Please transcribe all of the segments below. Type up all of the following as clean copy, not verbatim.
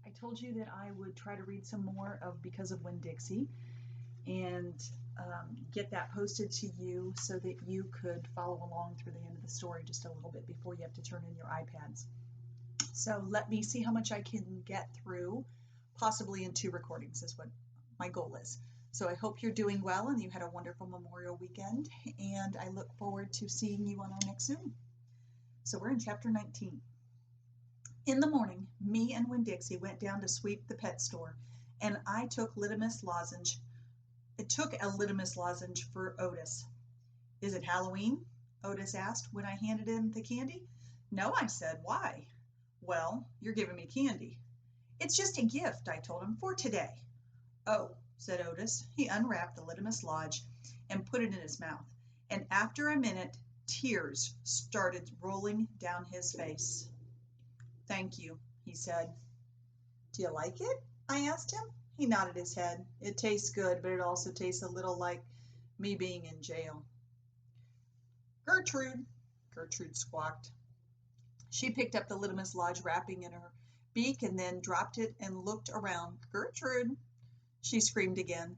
I told you that I would try to read some more of Because of Winn Dixie and get that posted to you so that you could follow along through the end of the story just a little bit before you have to turn in your iPads. So let me see how much I can get through, possibly in 2 recordings is what my goal is. So I hope you're doing well and you had a wonderful Memorial weekend, and I look forward to seeing you on our next Zoom. So we're in chapter 19. In the morning, me and Winn Dixie went down to sweep the pet store, and I took litmus lozenge. It took a litmus lozenge for Otis. Is it Halloween? Otis asked when I handed him the candy. No, I said. Why? Well, you're giving me candy. It's just a gift, I told him, for today. Oh, said Otis. He unwrapped the litmus lodge and put it in his mouth, and after a minute, tears started rolling down his face. Thank you, he said. Do you like it? I asked him. He nodded his head. It tastes good, but it also tastes a little like me being in jail. Gertrude squawked. She picked up the litmus lodge wrapping in her beak and then dropped it and looked around. Gertrude, she screamed again.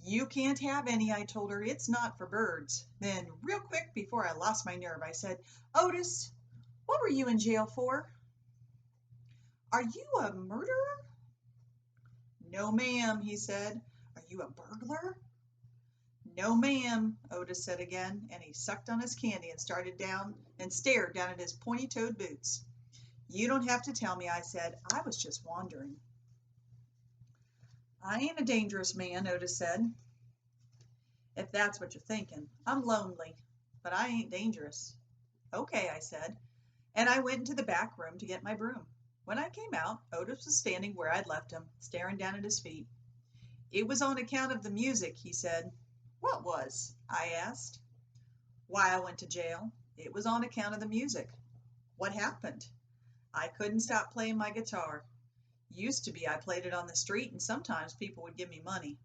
You can't have any, I told her. It's not for birds. Then, real quick, before I lost my nerve, I said, Otis, what were you in jail for? Are you a murderer? No, ma'am, he said. Are you a burglar? No, ma'am, Otis said again, and he sucked on his candy and stared down at his pointy-toed boots. You don't have to tell me, I said. I was just wandering. I ain't a dangerous man, Otis said. If that's what you're thinking. I'm lonely, but I ain't dangerous. Okay, I said, and I went into the back room to get my broom. When I came out, Otis was standing where I'd left him, staring down at his feet. It was on account of the music, he said. What was? I asked. Why I went to jail. It was on account of the music. What happened? I couldn't stop playing my guitar. Used to be I played it on the street and sometimes people would give me money.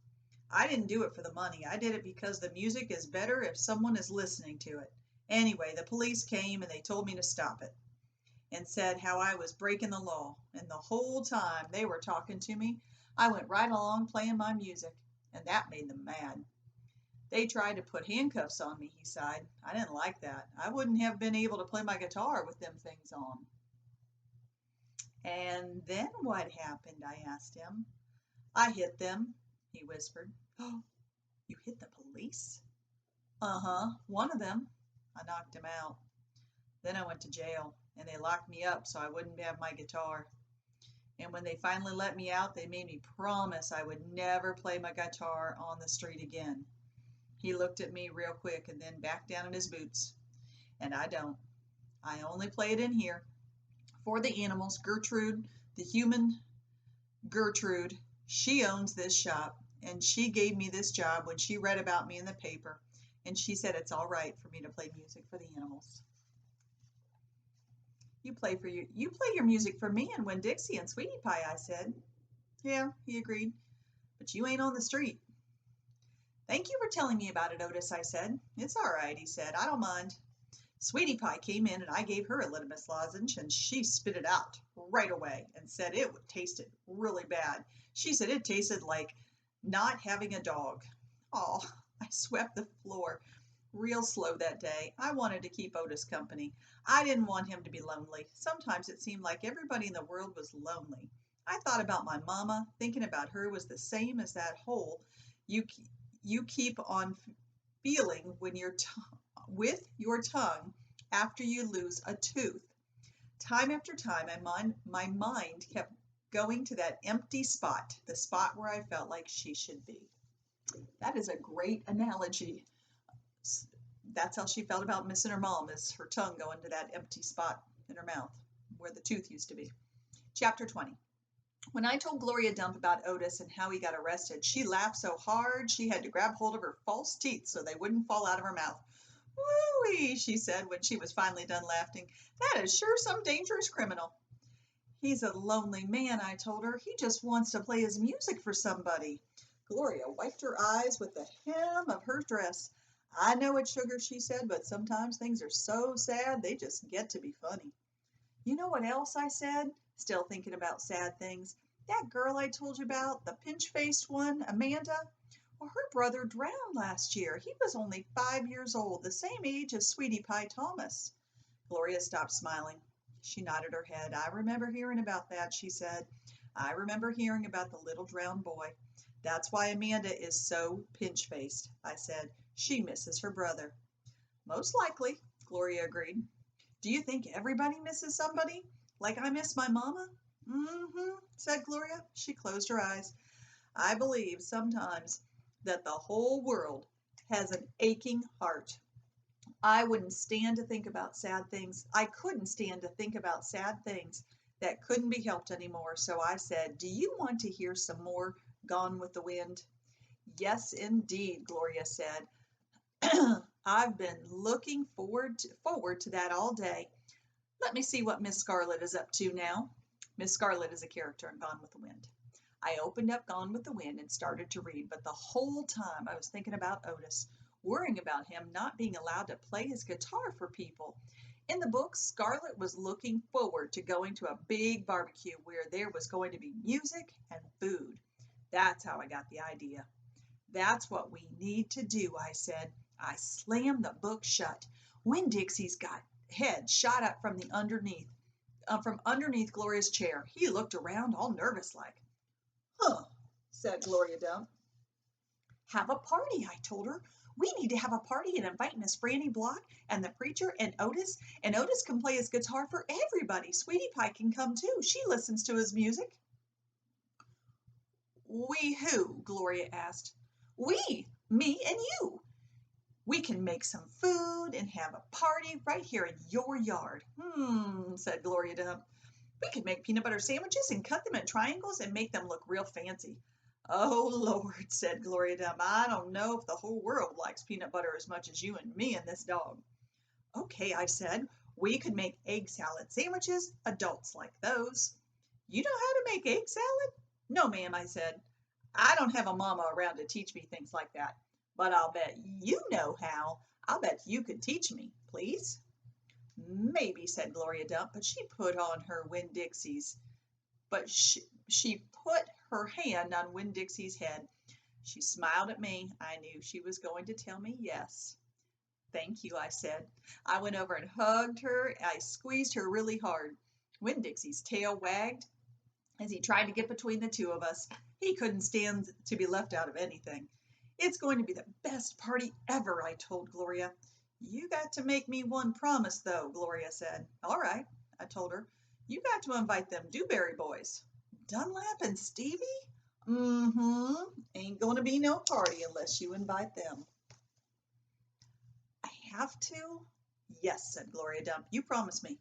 I didn't do it for the money. I did it because the music is better if someone is listening to it. Anyway, the police came and they told me to stop it and said how I was breaking the law. And the whole time they were talking to me, I went right along playing my music, and that made them mad. They tried to put handcuffs on me, he sighed. I didn't like that. I wouldn't have been able to play my guitar with them things on. And then what happened? I asked him. I hit them, he whispered. Oh, you hit the police? Uh-huh, one of them. I knocked him out. Then I went to jail, and they locked me up so I wouldn't have my guitar. And when they finally let me out, they made me promise I would never play my guitar on the street again. He looked at me real quick and then back down in his boots. And I don't. I only play it in here. For the animals, Gertrude, the human Gertrude, she owns this shop, and she gave me this job when she read about me in the paper, and she said it's all right for me to play music for the animals. You play your music for me and Winn Dixie and Sweetie Pie, I said. Yeah, he agreed, but you ain't on the street. Thank you for telling me about it, Otis, I said. It's all right, he said. I don't mind. Sweetie Pie came in and I gave her a litmus lozenge and she spit it out right away and said it tasted really bad. She said it tasted like not having a dog. Oh, I swept the floor real slow that day. I wanted to keep Otis company. I didn't want him to be lonely. Sometimes it seemed like everybody in the world was lonely. I thought about my mama. Thinking about her was the same as that hole you keep on feeling when you're with your tongue after you lose a tooth. Time after time, my mind kept going to that empty spot, the spot where I felt like she should be. That is a great analogy. That's how she felt about missing her mom, is her tongue going to that empty spot in her mouth where the tooth used to be. Chapter 20. When I told Gloria Dump about Otis and how he got arrested, she laughed so hard she had to grab hold of her false teeth so they wouldn't fall out of her mouth. Woo-wee, she said when she was finally done laughing. That is sure some dangerous criminal. He's a lonely man, I told her. He just wants to play his music for somebody. Gloria wiped her eyes with the hem of her dress. I know it, sugar, she said, but sometimes things are so sad they just get to be funny. You know what else I said? Still thinking about sad things. That girl I told you about, the pinch-faced one, Amanda, well, her brother drowned last year. He was only 5 years old, the same age as Sweetie Pie Thomas. Gloria stopped smiling. She nodded her head. I remember hearing about that, she said. I remember hearing about the little drowned boy. That's why Amanda is so pinch-faced, I said. She misses her brother. Most likely, Gloria agreed. Do you think everybody misses somebody? Like I miss my mama? Mm-hmm, said Gloria. She closed her eyes. I believe sometimes that the whole world has an aching heart. I wouldn't stand to think about sad things. I couldn't stand to think about sad things that couldn't be helped anymore. So I said, do you want to hear some more Gone with the Wind? Yes, indeed, Gloria said. I've been looking forward to that all day. Let me see what Miss Scarlet is up to now. Miss Scarlet is a character in Gone with the Wind. I opened up Gone with the Wind and started to read, but the whole time I was thinking about Otis, worrying about him not being allowed to play his guitar for people. In the book, Scarlet was looking forward to going to a big barbecue where there was going to be music and food. That's how I got the idea. That's what we need to do, I said. I slammed the book shut. Winn Dixie's head shot up from underneath Gloria's chair. He looked around all nervous like. Huh, said Gloria Dump. Have a party, I told her. We need to have a party and invite Miss Franny Block and the preacher and Otis can play his guitar for everybody. Sweetie Pie can come too. She listens to his music. We who? Gloria asked. We, me and you. We can make some food and have a party right here in your yard. Said Gloria Dump. We could make peanut butter sandwiches and cut them in triangles and make them look real fancy. Oh, Lord, said Gloria Dump. I don't know if the whole world likes peanut butter as much as you and me and this dog. Okay, I said. We could make egg salad sandwiches. Adults like those. You know how to make egg salad? No, ma'am, I said. I don't have a mama around to teach me things like that. But I'll bet you know how. I'll bet you could teach me, please. Maybe, said Gloria Dump, but she put on her Winn Dixie's. But she put her hand on Winn Dixie's head. She smiled at me. I knew she was going to tell me yes. Thank you, I said. I went over and hugged her. I squeezed her really hard. Winn Dixie's tail wagged as he tried to get between the two of us. He couldn't stand to be left out of anything. It's going to be the best party ever, I told Gloria. You got to make me one promise, though, Gloria said. All right, I told her. You got to invite them Dewberry boys. Dunlap and Stevie? Ain't going to be no party unless you invite them. I have to? Yes, said Gloria Dump. You promise me.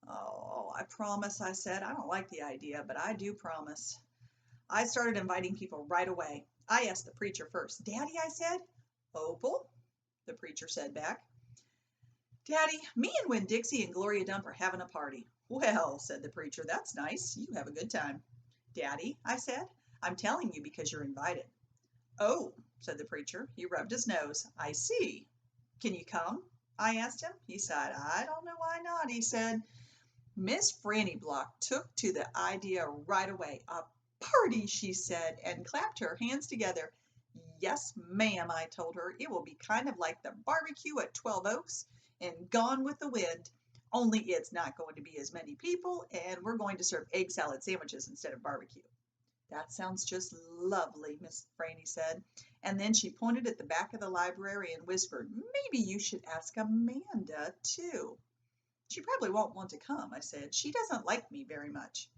Oh, I promise, I said. I don't like the idea, but I do promise. I started inviting people right away. I asked the preacher first. Daddy, I said. Opal, the preacher said back. Daddy, me and Winn Dixie and Gloria Dump are having a party. Well, said the preacher, that's nice. You have a good time. Daddy, I said, I'm telling you because you're invited. Oh, said the preacher. He rubbed his nose. I see. Can you come? I asked him. He sighed. I don't know why not, he said. Miss Franny Block took to the idea right away. A party, she said, and clapped her hands together. Yes, ma'am, I told her. It will be kind of like the barbecue at 12 Oaks and Gone with the Wind, only it's not going to be as many people, and we're going to serve egg salad sandwiches instead of barbecue. That sounds just lovely, Miss Franny said. And then she pointed at the back of the library and whispered, maybe you should ask Amanda, too. She probably won't want to come, I said. She doesn't like me very much.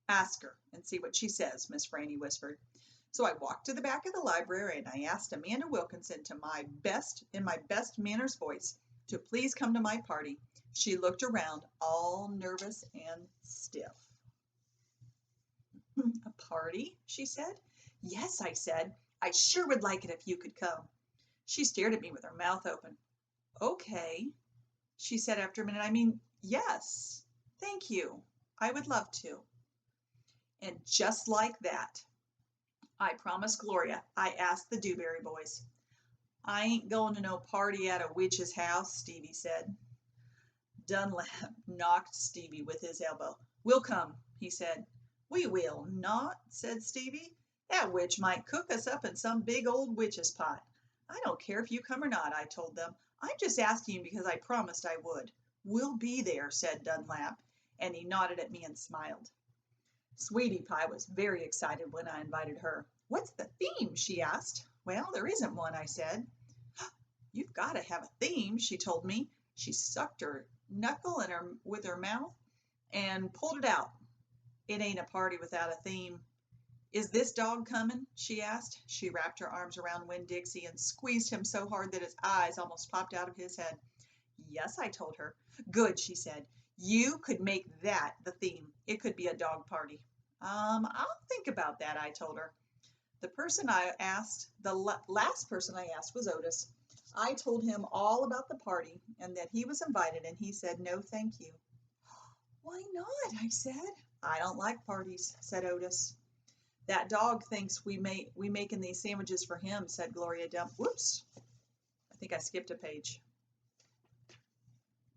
Ask her and see what she says, Miss Franny whispered. So I walked to the back of the library and I asked Amanda Wilkinson in my best manners voice to please come to my party. She looked around, all nervous and stiff. A party? She said. Yes, I said. I sure would like it if you could come. She stared at me with her mouth open. Okay, she said after a minute. I mean, yes, thank you. I would love to. And just like that, I promised Gloria, I asked the Dewberry boys. I ain't going to no party at a witch's house, Stevie said. Dunlap knocked Stevie with his elbow. We'll come, he said. We will not, said Stevie. That witch might cook us up in some big old witch's pot. I don't care if you come or not, I told them. I'm just asking you because I promised I would. We'll be there, said Dunlap, and he nodded at me and smiled. Sweetie Pie was very excited when I invited her. What's the theme? She asked. Well, there isn't one, I said. You've got to have a theme, she told me. She sucked her knuckle with her mouth and pulled it out. It ain't a party without a theme. Is this dog coming? She asked. She wrapped her arms around Winn Dixie and squeezed him so hard that his eyes almost popped out of his head. Yes, I told her. Good, she said. You could make that the theme. It could be a dog party. I'll think about that, I told her. The last person I asked was Otis. I told him all about the party and that he was invited, and he said no thank you. Why not? I said. I don't like parties, said Otis. That dog thinks we making these sandwiches for him, said Gloria Dump. Whoops. I think I skipped a page.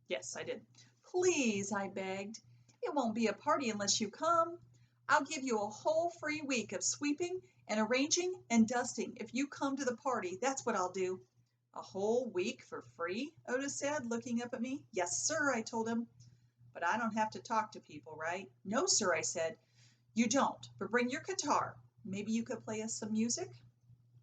Yes, I did. Please, I begged. It won't be a party unless you come. I'll give you a whole free week of sweeping and arranging and dusting. If you come to the party, that's what I'll do. A whole week for free? Otis said, looking up at me. Yes, sir, I told him. But I don't have to talk to people, right? No, sir, I said. You don't, but bring your guitar. Maybe you could play us some music?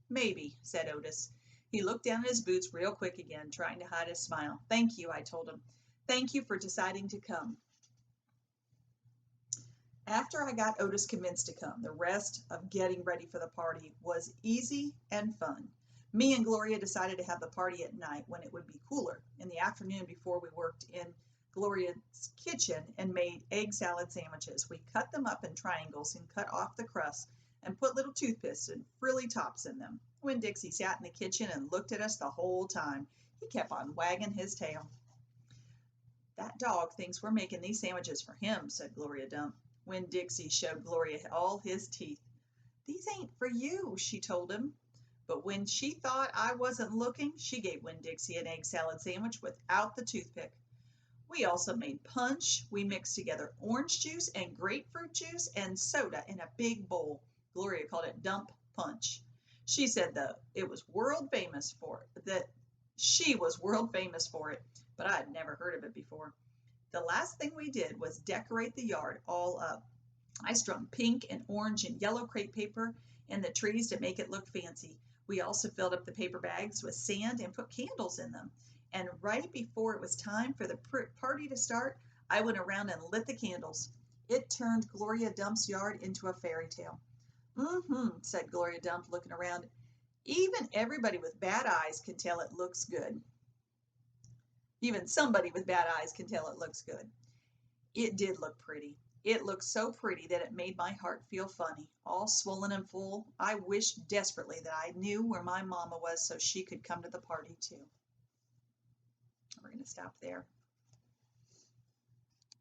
Maybe, said Otis. He looked down at his boots real quick again, trying to hide his smile. Thank you, I told him. Thank you for deciding to come. After I got Otis convinced to come, the rest of getting ready for the party was easy and fun. Me and Gloria decided to have the party at night when it would be cooler. In the afternoon, before we worked in Gloria's kitchen and made egg salad sandwiches. We cut them up in triangles and cut off the crust and put little toothpicks and frilly tops in them. Winn Dixie sat in the kitchen and looked at us the whole time. He kept on wagging his tail. That dog thinks we're making these sandwiches for him, said Gloria Dump. Winn Dixie showed Gloria all his teeth. These ain't for you, she told him. But when she thought I wasn't looking, she gave Winn Dixie an egg salad sandwich without the toothpick. We also made punch. We mixed together orange juice and grapefruit juice and soda in a big bowl. Gloria called it Dump Punch. She said that it was world famous for it, that she was world famous for it, but I had never heard of it before. The last thing we did was decorate the yard all up. I strung pink and orange and yellow crepe paper in the trees to make it look fancy. We also filled up the paper bags with sand and put candles in them. And right before it was time for the party to start, I went around and lit the candles. It turned Gloria Dump's yard into a fairy tale. Said Gloria Dump, looking around. Even everybody with bad eyes can tell it looks good. Even somebody with bad eyes can tell it looks good. It did look pretty. It looked so pretty that it made my heart feel funny. All swollen and full, I wished desperately that I knew where my mama was so she could come to the party too. We're going to stop there.